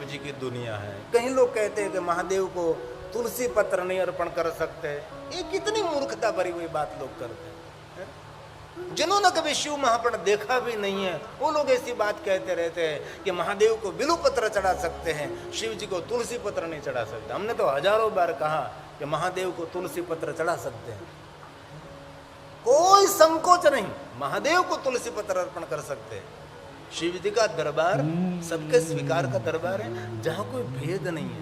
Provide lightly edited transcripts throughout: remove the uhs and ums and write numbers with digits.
जी की दुनिया है। कई लोग कहते हैं कि महादेव को तुलसी पत्र नहीं अर्पण कर सकते। ये कितनी मूर्खता भरी हुई बात लोग करते हैं। जिन्होंने कभी शिव महापुराण देखा भी नहीं है वो लोग ऐसी बात कहते रहते हैं कि महादेव को बिल्व पत्र चढ़ा सकते हैं, शिव जी को तुलसी पत्र नहीं चढ़ा सकते। हमने तो हजारों बार कहा कि महादेव को तुलसी पत्र चढ़ा सकते हैं, कोई संकोच नहीं, महादेव को तुलसी पत्र अर्पण कर सकते हैं। शिव जी का दरबार सबके स्वीकार का दरबार है, जहां कोई भेद नहीं है,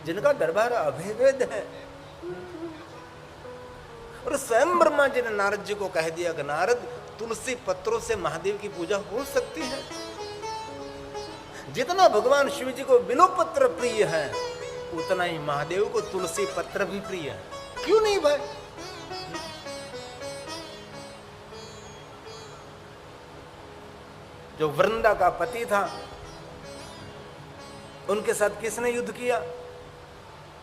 जिनका दरबार अभेद है। और स्वयं ब्रह्मा जी ने नारद जी को कह दिया कि नारद, तुलसी पत्रों से महादेव की पूजा हो सकती है। जितना भगवान शिव जी को बिल्व पत्र प्रिय है उतना ही महादेव को तुलसी पत्र भी प्रिय है। क्यों नहीं भाई? जो वृंदा का पति था उनके साथ किसने युद्ध किया?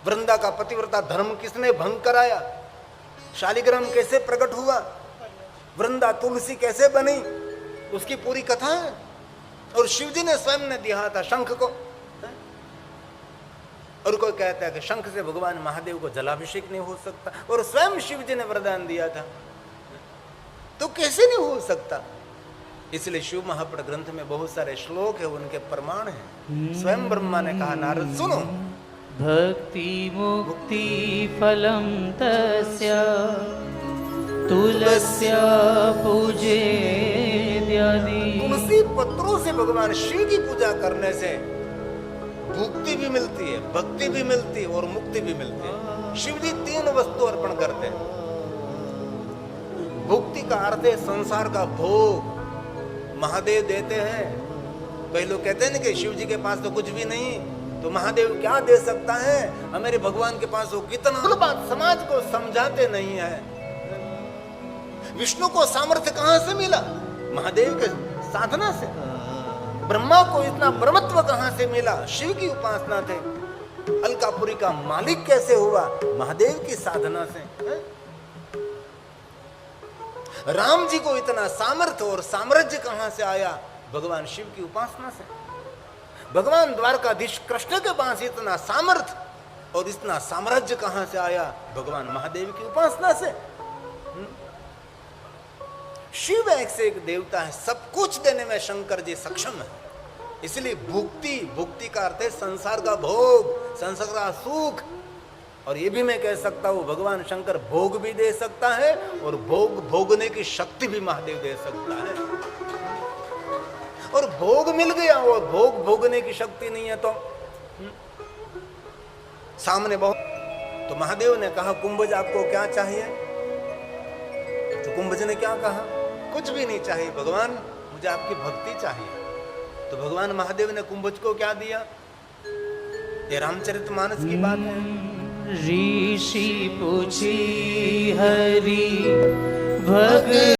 वृंदा का पतिव्रता धर्म किसने भंग कराया? शालिग्राम कैसे प्रकट हुआ? वृंदा तुलसी कैसे बनी? उसकी पूरी कथा है। और शिव जी ने स्वयं ने दिया था शंख को। और कोई कहता है कि शंख से भगवान महादेव को जलाभिषेक नहीं हो सकता, और स्वयं शिव जी ने वरदान दिया था, तो कैसे नहीं हो सकता? इसलिए शिव महापुराण ग्रंथ में बहुत सारे श्लोक है, उनके प्रमाण है। स्वयं ब्रह्मा ने कहा नारद सुनो, भक्ति मुक्ति फलम तस्य तुलस्या पूजेद्यादि। तुलसी पत्रों से भगवान शिव की पूजा करने से मुक्ति भी मिलती है, भक्ति भी मिलती है और मुक्ति भी मिलती है। शिव जी 3 वस्तु अर्पण करते हैं। भुक्ति का अर्थ है संसार का भोग महादेव देते हैं। कई लोग कहते हैं ना कि शिव जी के पास तो कुछ भी नहीं, तो महादेव क्या दे सकता है? हमारे भगवान के पास वो कितना बात समाज को समझाते नहीं है। विष्णु को सामर्थ्य कहां से मिला? महादेव के साधना से। ब्रह्मा को इतना ब्रह्मत्व कहां से मिला? शिव की उपासना थे। अलकापुरी का मालिक कैसे हुआ? महादेव की साधना से। राम जी को इतना सामर्थ्य और साम्राज्य कहां से आया? भगवान शिव की उपासना से। भगवान द्वारकाधीश कृष्ण के पास इतना सामर्थ्य और इतना साम्राज्य कहां से आया? भगवान महादेव की उपासना से। शिव एक से एक देवता है, सब कुछ देने में शंकर जी सक्षम है। इसलिए भुक्ति का अर्थ है संसार का भोग, संसार का सुख। और ये भी मैं कह सकता हूं भगवान शंकर भोग भी दे सकता है और भोग भोगने की शक्ति भी महादेव दे सकता है। और भोग मिल गया और भोग भोगने की शक्ति नहीं है तो सामने बहुत। तो महादेव ने कहा कुंभज आपको क्या चाहिए? तो कुंभज ने क्या कहा? कुछ भी नहीं चाहिए भगवान, मुझे आपकी भक्ति चाहिए। तो भगवान महादेव ने कुंभज को क्या दिया? ये रामचरितमानस की बात है। ऋषि पूछी हरि भगत